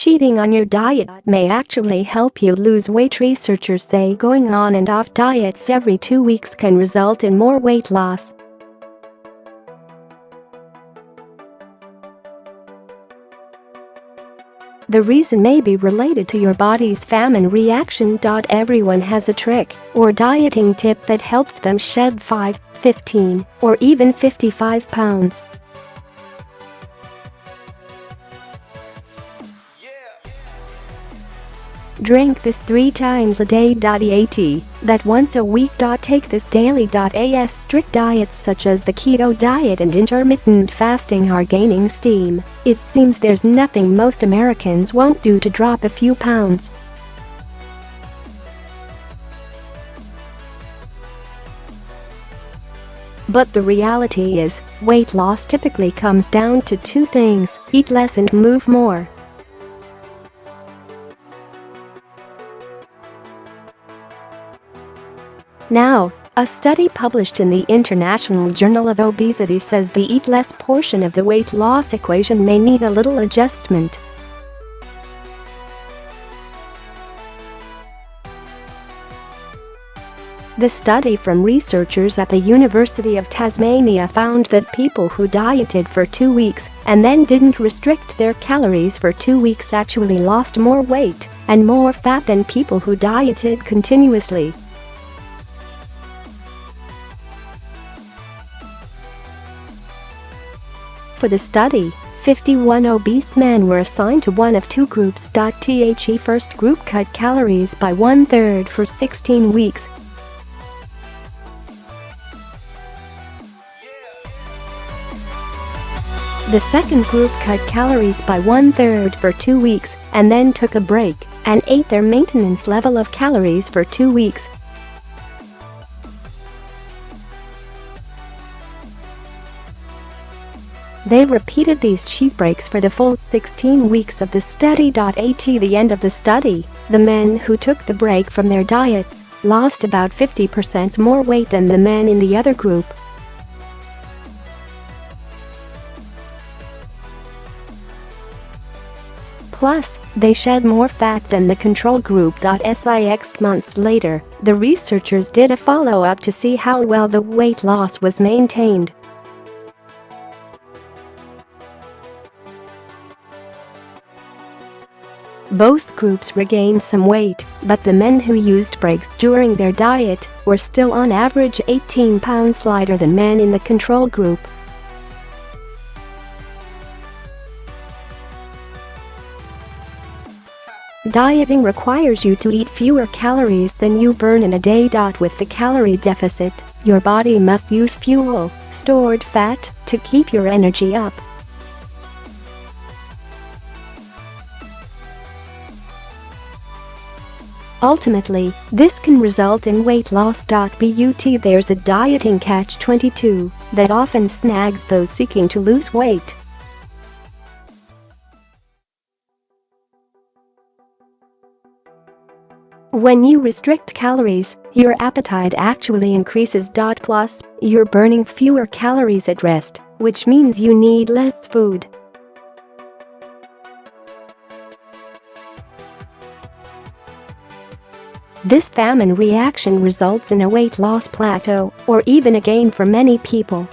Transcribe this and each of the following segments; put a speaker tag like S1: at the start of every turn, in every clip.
S1: cheating on your diet may actually help you lose weight. Researchers say going on and off diets every 2 weeks can result in more weight loss. The reason may be related to your body's famine reaction. Everyone has a trick or dieting tip that helped them shed 5, 15, or even 55 pounds. Drink this 3 times a day. Eat that once a week. Take this daily. As strict diets such as the keto diet and intermittent fasting are gaining steam, it seems there's nothing most Americans won't do to drop a few pounds. But the reality is, weight loss typically comes down to 2 things: eat less and move more. Now, a study published in the International Journal of Obesity says the eat less portion of the weight loss equation may need a little adjustment. The study from researchers at the University of Tasmania found that people who dieted for 2 weeks and then didn't restrict their calories for 2 weeks actually lost more weight and more fat than people who dieted continuously. For the study, 51 obese men were assigned to one of 2 groups. The first group cut calories by 1/3 for 16 weeks. The second group cut calories by 1/3 for 2 weeks and then took a break and ate their maintenance level of calories for 2 weeks. They repeated these cheat breaks for the full 16 weeks of the study. At the end of the study, the men who took the break from their diets lost about 50% more weight than the men in the other group. Plus, they shed more fat than the control group. 6 months later, the researchers did a follow-up to see how well the weight loss was maintained. Both groups regained some weight, but the men who used breaks during their diet were still on average 18 pounds lighter than men in the control group. Dieting requires you to eat fewer calories than you burn in a day. With the calorie deficit, your body must use fuel, stored fat, to keep your energy up. Ultimately, this can result in weight loss. But there's a dieting catch-22 that often snags those seeking to lose weight. When you restrict calories, your appetite actually increases. Plus, you're burning fewer calories at rest, which means you need less food. This famine reaction results in a weight loss plateau, or even a gain for many people.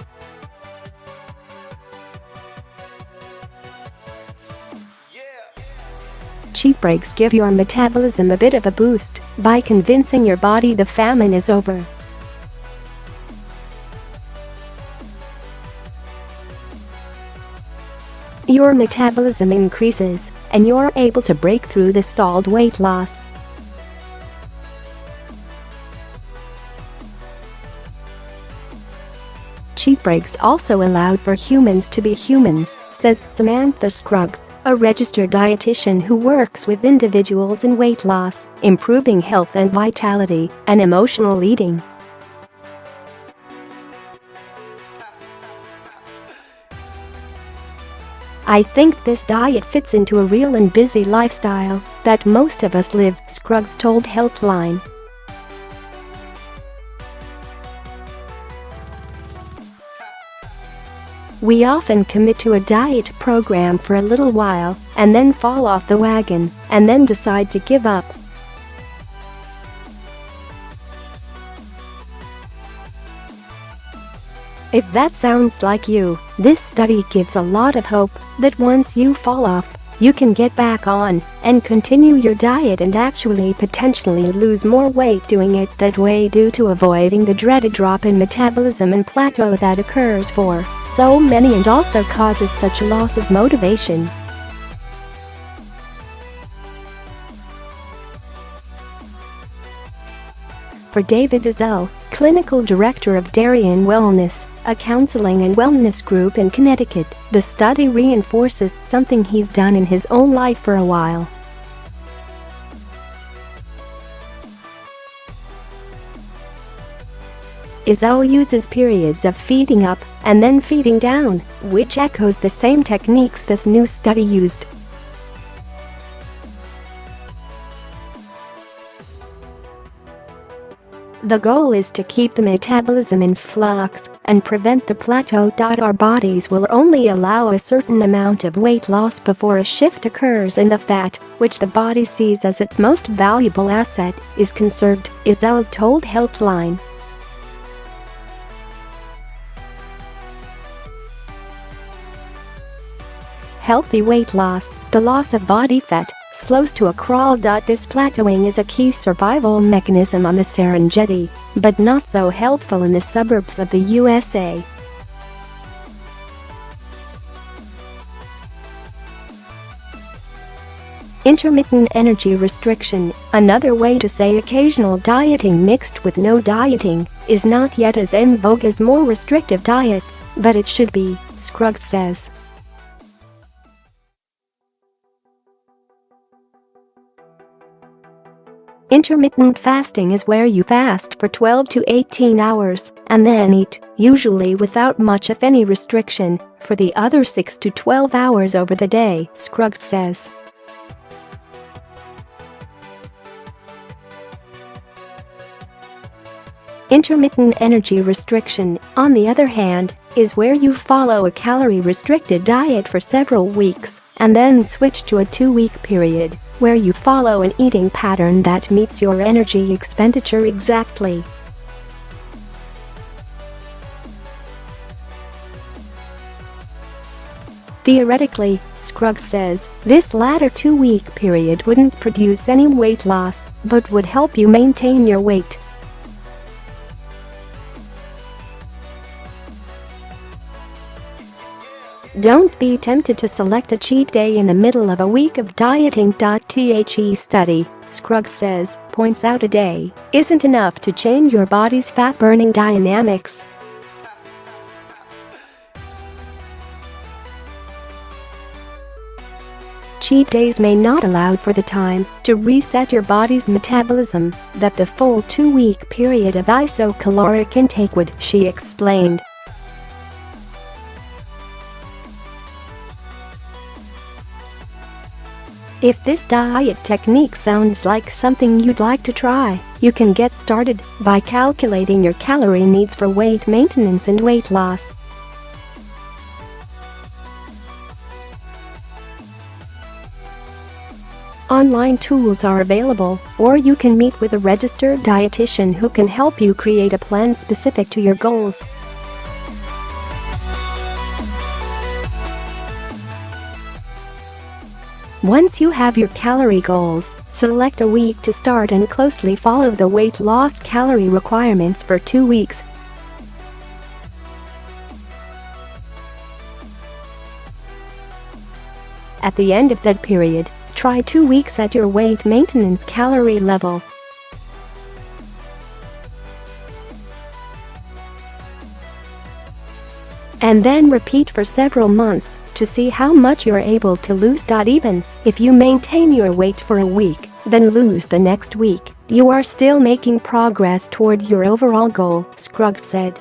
S1: Cheat breaks give your metabolism a bit of a boost by convincing your body the famine is over. Your metabolism increases, and you're able to break through the stalled weight loss. Cheat breaks also allowed for humans to be humans, says Samantha Scruggs, a registered dietitian who works with individuals in weight loss, improving health and vitality, and emotional eating. I think this diet fits into a real and busy lifestyle that most of us live, Scruggs told Healthline. We often commit to a diet program for a little while and then fall off the wagon and then decide to give up. If that sounds like you, this study gives a lot of hope that once you fall off, you can get back on and continue your diet and actually potentially lose more weight doing it that way due to avoiding the dreaded drop in metabolism and plateau that occurs for so many and also causes such a loss of motivation. For David Ezell, clinical director of Darien Wellness, a counseling and wellness group in Connecticut, the study reinforces something he's done in his own life for a while. Ezell uses periods of feeding up and then feeding down, which echoes the same techniques this new study used. The goal is to keep the metabolism in flux and prevent the plateau. Our bodies will only allow a certain amount of weight loss before a shift occurs and the fat, which the body sees as its most valuable asset, is conserved, Ezell told Healthline. Healthy weight loss, the loss of body fat, slows to a crawl. This plateauing is a key survival mechanism on the Serengeti, but not so helpful in the suburbs of the USA. Intermittent energy restriction, another way to say occasional dieting mixed with no dieting, is not yet as en vogue as more restrictive diets, but it should be, Scruggs says. Intermittent fasting is where you fast for 12 to 18 hours and then eat, usually without much if any restriction, for the other 6 to 12 hours over the day, Scruggs says. Intermittent energy restriction, on the other hand, is where you follow a calorie-restricted diet for several weeks and then switch to a 2-week period where you follow an eating pattern that meets your energy expenditure exactly. Theoretically, Scruggs says, this latter 2-week period wouldn't produce any weight loss, but would help you maintain your weight. Don't be tempted to select a cheat day in the middle of a week of dieting. The study, Scruggs says, points out a day isn't enough to change your body's fat-burning dynamics. Cheat days may not allow for the time to reset your body's metabolism that the full 2-week period of isocaloric intake would, she explained. If this diet technique sounds like something you'd like to try, you can get started by calculating your calorie needs for weight maintenance and weight loss. Online tools are available, or you can meet with a registered dietitian who can help you create a plan specific to your goals. Once you have your calorie goals, select a week to start and closely follow the weight loss calorie requirements for 2 weeks. At the end of that period, try 2 weeks at your weight maintenance calorie level. And then repeat for several months to see how much you're able to lose. Even if you maintain your weight for a week, then lose the next week, you are still making progress toward your overall goal, Scruggs said.